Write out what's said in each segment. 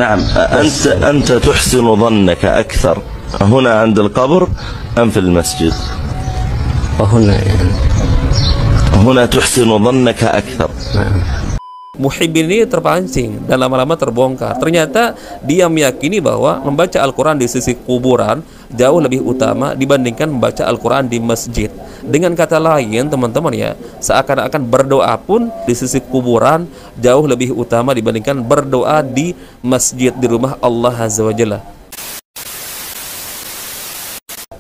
نعم. أنت تحسن ظنك أكثر هنا عند القبر أم في المسجد؟ وهنا يعني. هنا تحسن ظنك أكثر. Muhibbin ini terpancing dan lama-lama terbongkar. Ternyata dia meyakini bahwa membaca Al-Quran di sisi kuburan jauh lebih utama dibandingkan membaca Al-Quran di masjid. Dengan kata lain, teman-teman ya, seakan-akan berdoa pun di sisi kuburan jauh lebih utama dibandingkan berdoa di masjid, di rumah Allah Azza wa Jalla.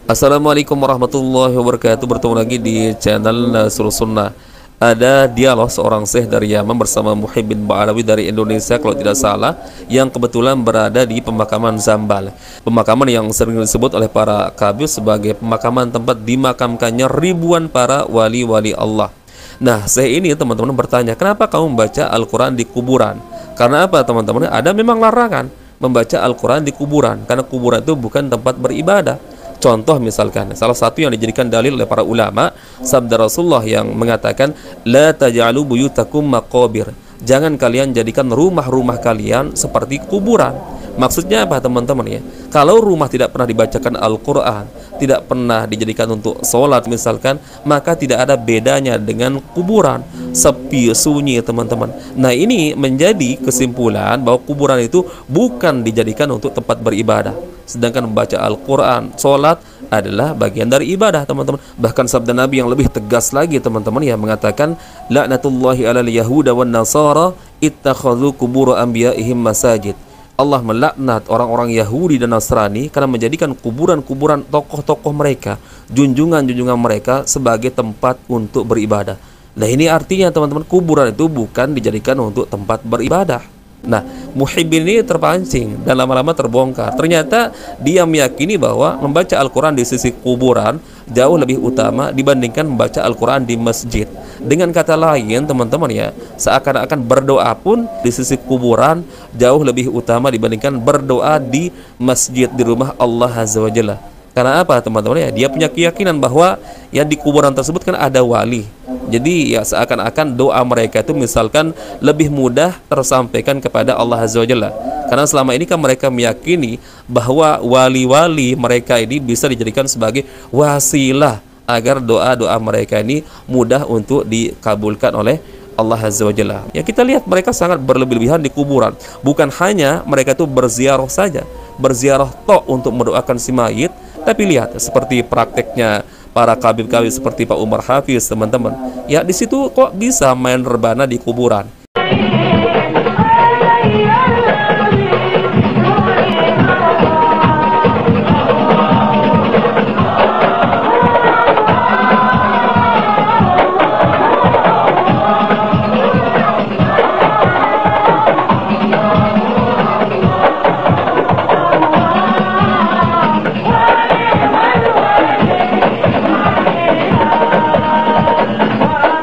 Assalamualaikum warahmatullahi wabarakatuh. Bertemu lagi di channel Nasrul Sunnah. Ada dialog seorang syekh dari Yaman bersama Muhibbin Ba'alawi dari Indonesia kalau tidak salah, yang kebetulan berada di pemakaman Zambal, pemakaman yang sering disebut oleh para kabir sebagai pemakaman tempat dimakamkannya ribuan para wali-wali Allah. Nah, syekh ini teman-teman bertanya, kenapa kamu membaca Al-Quran di kuburan? Karena apa teman-teman? Ada memang larangan membaca Al-Quran di kuburan, karena kuburan itu bukan tempat beribadah. Contoh misalkan, salah satu yang dijadikan dalil oleh para ulama, sabda Rasulullah yang mengatakan, La taj'alu buyutakum maqabir. Jangan kalian jadikan rumah-rumah kalian seperti kuburan. Maksudnya apa teman-teman ya? Kalau rumah tidak pernah dibacakan Al-Quran, tidak pernah dijadikan untuk sholat misalkan, maka tidak ada bedanya dengan kuburan. Sepi, sunyi teman-teman. Nah, ini menjadi kesimpulan bahwa kuburan itu bukan dijadikan untuk tempat beribadah. Sedangkan membaca Al-Quran, sholat adalah bagian dari ibadah teman-teman. Bahkan sabda Nabi yang lebih tegas lagi teman-teman yang mengatakan, La'natullahi alal yahuda wan nasara ittakhadhu kubur anbiya'ihim masajid. Allah melaknat orang-orang Yahudi dan Nasrani karena menjadikan kuburan-kuburan tokoh-tokoh mereka, junjungan-junjungan mereka sebagai tempat untuk beribadah. Nah, ini artinya teman-teman, kuburan itu bukan dijadikan untuk tempat beribadah. Nah, Muhibbin ini terpancing dan lama-lama terbongkar. Ternyata dia meyakini bahwa membaca Al-Quran di sisi kuburan jauh lebih utama dibandingkan membaca Al-Quran di masjid. Dengan kata lain teman-teman ya, seakan-akan berdoa pun di sisi kuburan jauh lebih utama dibandingkan berdoa di masjid, di rumah Allah Azza wa Jalla. Karena apa teman-teman ya? Dia punya keyakinan bahwa ya di kuburan tersebut kan ada wali. Jadi ya seakan-akan doa mereka itu misalkan lebih mudah tersampaikan kepada Allah Azza wa Jalla. Karena selama ini kan mereka meyakini bahwa wali-wali mereka ini bisa dijadikan sebagai wasilah agar doa-doa mereka ini mudah untuk dikabulkan oleh Allah Azza wa Jalla. Ya, kita lihat mereka sangat berlebih-lebihan di kuburan. Bukan hanya mereka itu berziarah saja, berziarah tok untuk mendoakan si mayit, tapi lihat seperti prakteknya para kabir-kabir seperti Pak Umar Hafiz teman-teman. Ya, di situ kok bisa main rebana di kuburan.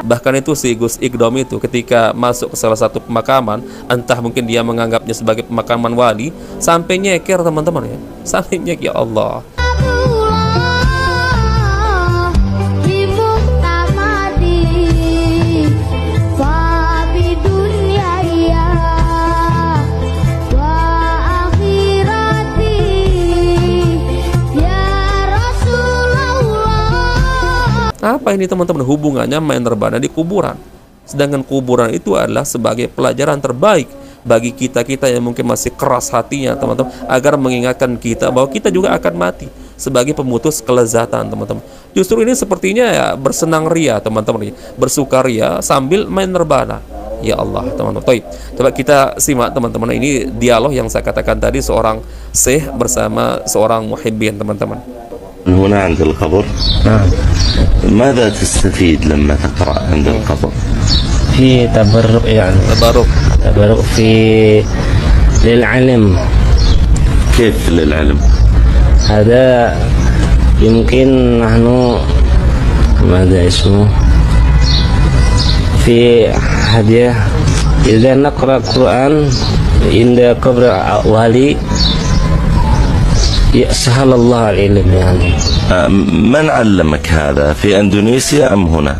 Bahkan itu si Gus Igdom itu ketika masuk ke salah satu pemakaman, entah mungkin dia menganggapnya sebagai pemakaman wali, sampai nyeker teman-teman ya, sampai nyeker, ya Allah. Apa ini teman-teman hubungannya main rebana di kuburan? Sedangkan kuburan itu adalah sebagai pelajaran terbaik bagi kita-kita yang mungkin masih keras hatinya teman-teman, agar mengingatkan kita bahwa kita juga akan mati sebagai pemutus kelezatan teman-teman. Justru ini sepertinya ya bersenang ria teman-teman, bersukaria sambil main rebana. Ya Allah teman-teman. Coba kita simak teman-teman, ini dialog yang saya katakan tadi seorang syekh bersama seorang muhibbin teman-teman. هنا عند القبر ماذا تستفيد لما تقرأ عند القبر؟ في تبرك يعني تبرك في للعلم. كيف للعلم؟ هذا يمكن نحن ماذا اسمه في هدية إذا نقرأ القرآن عند قبر والي سهل الله العلم يعني. من علمك هذا في أندونيسيا أم هنا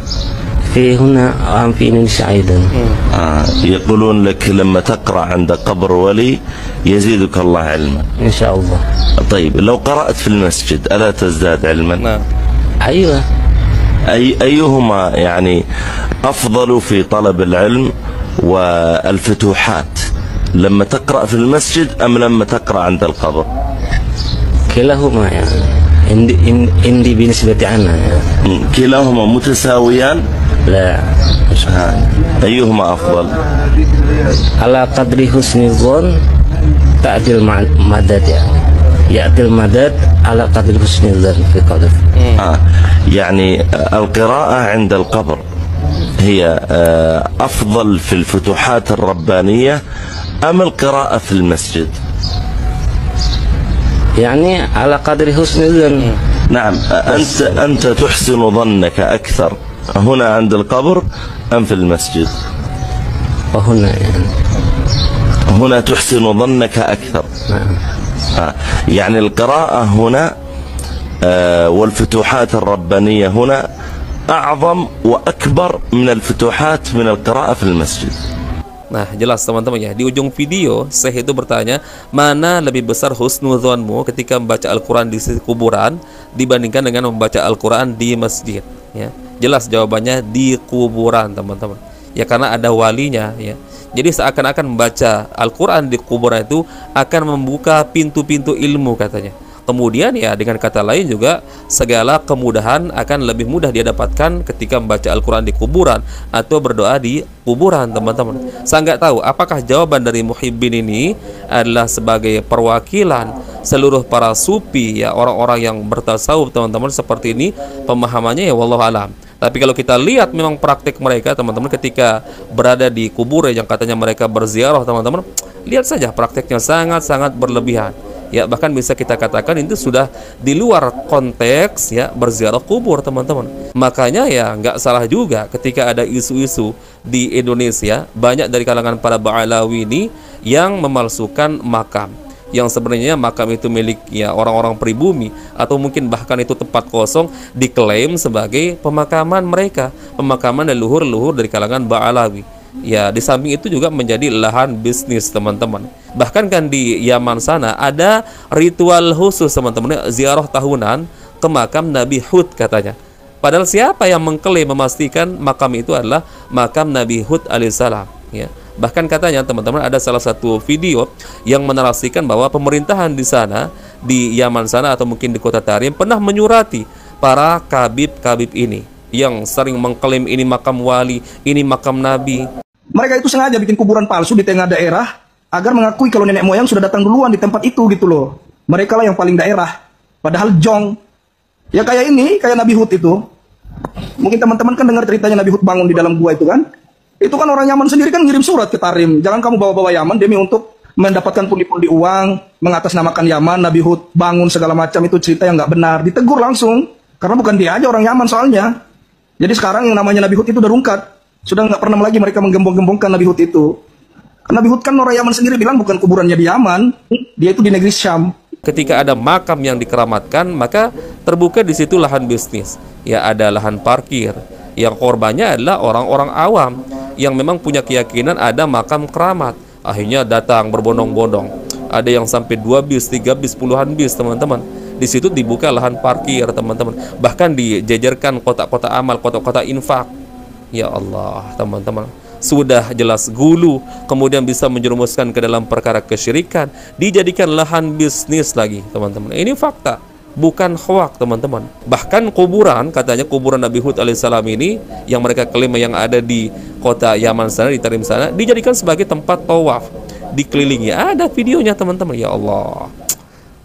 في هنا في إندونيسيا أيضا. يقولون لك لما تقرأ عند قبر ولي يزيدك الله علما إن شاء الله. طيب لو قرأت في المسجد ألا تزداد علما؟ Nah, أيوة. أيهما يعني أفضل في طلب العلم والفتوحات، لما تقرأ في المسجد أم لما تقرأ عند القبر؟ كلاهما يعني عندي بالنسبة أنا يعني. كلاهما متساويان؟ لا. أيهما أفضل؟ على قدر حسن الظن تأتي المدد يعني. يأتي المدد على قدر حسن الظن في قدر. يعني القراءة عند القبر هي أفضل في الفتوحات الربانية أم القراءة في المسجد؟ يعني على قدر حسن الظن. نعم. أنت تحسن ظنك أكثر هنا عند القبر أم في المسجد؟ وهنا يعني. هنا تحسن ظنك أكثر. يعني القراءة هنا والفتوحات الربانية هنا أعظم وأكبر من الفتوحات من القراءة في المسجد. Nah, jelas teman-teman ya. Di ujung video, Syekh itu bertanya, mana lebih besar husnuzonmu ketika membaca Al-Quran di kuburan dibandingkan dengan membaca Al-Quran di masjid? Ya, jelas jawabannya di kuburan, teman-teman. Ya, karena ada walinya. Ya, jadi seakan-akan membaca Al-Quran di kuburan itu akan membuka pintu-pintu ilmu katanya. Kemudian ya dengan kata lain juga segala kemudahan akan lebih mudah dia dapatkan ketika membaca Al-Quran di kuburan atau berdoa di kuburan, teman-teman. Saya nggak tahu apakah jawaban dari Muhibbin ini adalah sebagai perwakilan seluruh para sufi ya, orang-orang yang bertasawuf, teman-teman, seperti ini pemahamannya ya, wallahu alam. Tapi kalau kita lihat memang praktik mereka, teman-teman, ketika berada di kubur yang katanya mereka berziarah, teman-teman, lihat saja praktiknya sangat-sangat berlebihan. Ya, bahkan bisa kita katakan itu sudah di luar konteks ya berziarah kubur, teman-teman. Makanya ya nggak salah juga ketika ada isu-isu di Indonesia banyak dari kalangan para Ba'alawi ini yang memalsukan makam, yang sebenarnya makam itu milik ya orang-orang pribumi atau mungkin bahkan itu tempat kosong diklaim sebagai pemakaman mereka, pemakaman leluhur-leluhur dari kalangan Ba'alawi. Ya, di samping itu juga menjadi lahan bisnis, teman-teman. Bahkan kan di Yaman sana ada ritual khusus, teman-teman, ziarah tahunan ke makam Nabi Hud katanya. Padahal siapa yang mengklaim memastikan makam itu adalah makam Nabi Hud alaihissalam ya. Bahkan katanya, teman-teman, ada salah satu video yang menarasikan bahwa pemerintahan di sana, di Yaman sana atau mungkin di kota Tarim, pernah menyurati para kabib-kabib ini yang sering mengklaim ini makam wali, ini makam nabi. Mereka itu sengaja bikin kuburan palsu di tengah daerah agar mengakui kalau nenek moyang sudah datang duluan di tempat itu gitu loh. Mereka lah yang paling daerah. Padahal jong. Ya kayak ini, kayak Nabi Hud itu. Mungkin teman-teman kan dengar ceritanya Nabi Hud bangun di dalam gua itu kan. Itu kan orang Yaman sendiri kan ngirim surat ke Tarim. Jangan kamu bawa-bawa Yaman demi untuk mendapatkan pundi-pundi uang, mengatasnamakan Yaman, Nabi Hud bangun segala macam, itu cerita yang nggak benar. Ditegur langsung. Karena bukan dia aja orang Yaman soalnya. Jadi sekarang yang namanya Nabi Hud itu udah rungkat. Sudah nggak pernah lagi mereka menggembong-gembongkan Nabi Hud itu. Karena Nabi Hud kan orang Yaman sendiri bilang bukan kuburannya di Yaman. Dia itu di negeri Syam. Ketika ada makam yang dikeramatkan, maka terbuka di situ lahan bisnis. Ya, ada lahan parkir. Yang korbannya adalah orang-orang awam yang memang punya keyakinan ada makam keramat. Akhirnya datang berbondong-bondong. Ada yang sampai 2 bis, 3 bis, puluhan bis, teman-teman. Di situ dibuka lahan parkir, teman-teman. Bahkan dijejerkan kotak-kotak amal, kotak-kotak infak. Ya Allah, teman-teman. Sudah jelas gulu, kemudian bisa menjerumuskan ke dalam perkara kesyirikan, dijadikan lahan bisnis lagi, teman-teman. Ini fakta, bukan hoak, teman-teman. Bahkan kuburan, katanya kuburan Nabi Hud alaihissalam ini, yang mereka klaim yang ada di kota Yaman sana, di Tarim sana, dijadikan sebagai tempat tawaf, dikelilingi. Ada videonya, teman-teman. Ya Allah.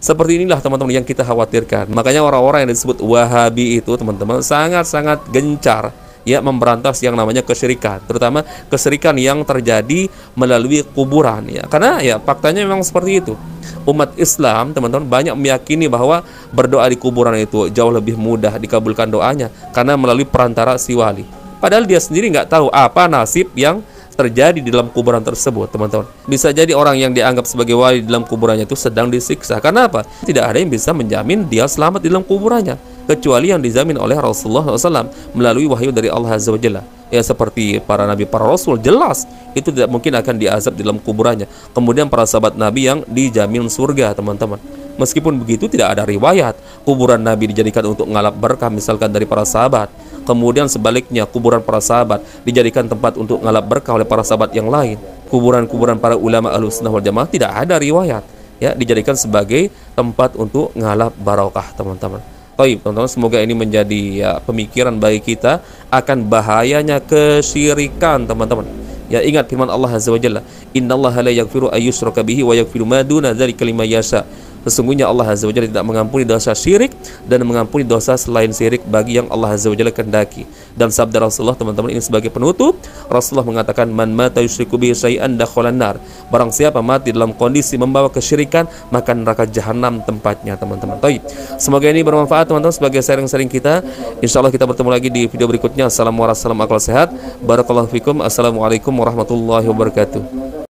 Seperti inilah, teman-teman, yang kita khawatirkan. Makanya orang-orang yang disebut Wahabi itu, teman-teman, sangat-sangat gencar ya memberantas yang namanya kesyirikan, terutama kesyirikan yang terjadi melalui kuburan ya. Karena ya faktanya memang seperti itu. Umat Islam, teman-teman, banyak meyakini bahwa berdoa di kuburan itu jauh lebih mudah dikabulkan doanya karena melalui perantara si wali. Padahal dia sendiri nggak tahu apa nasib yang terjadi di dalam kuburan tersebut, teman-teman. Bisa jadi orang yang dianggap sebagai wali di dalam kuburannya itu sedang disiksa. Karena apa? Tidak ada yang bisa menjamin dia selamat di dalam kuburannya, kecuali yang dijamin oleh Rasulullah SAW melalui wahyu dari Allah Azza wa Jalla. ya seperti para nabi, para rasul, jelas itu tidak mungkin akan diazab di dalam kuburannya. Kemudian para sahabat nabi yang dijamin surga, teman-teman. Meskipun begitu, tidak ada riwayat kuburan nabi dijadikan untuk ngalap berkah misalkan dari para sahabat. Kemudian sebaliknya, kuburan para sahabat dijadikan tempat untuk ngalap berkah oleh para sahabat yang lain. Kuburan-kuburan para ulama Ahlussunnah wal Jamaah tidak ada riwayat ya dijadikan sebagai tempat untuk ngalap barokah, teman-teman. Baik, teman-teman, semoga ini menjadi ya, pemikiran bagi kita akan bahayanya kesyirikan, teman-teman. Ya, ingat firman Allah Azza wa Jalla, "Innallaha la yaghfiru ayyushraka bihi wa yaghfiru ma duna dzalika liman yasha." Sesungguhnya Allah Azza wa Jalla tidak mengampuni dosa syirik dan mengampuni dosa selain syirik bagi yang Allah Azza wa Jalla kehendaki. Dan sabda Rasulullah, teman-teman, ini sebagai penutup, Rasulullah mengatakan, "Man mata yusyriku bihi syai'an dakhalan nar." Barang siapa mati dalam kondisi membawa kesyirikan, maka neraka jahanam tempatnya, teman-teman. Baik. Semoga ini bermanfaat, teman-teman, sebagai sharing-sharing kita. Insyaallah kita bertemu lagi di video berikutnya. Assalamualaikum warahmatullahi wabarakatuh. Barakallahu fikum. Assalamualaikum warahmatullahi wabarakatuh.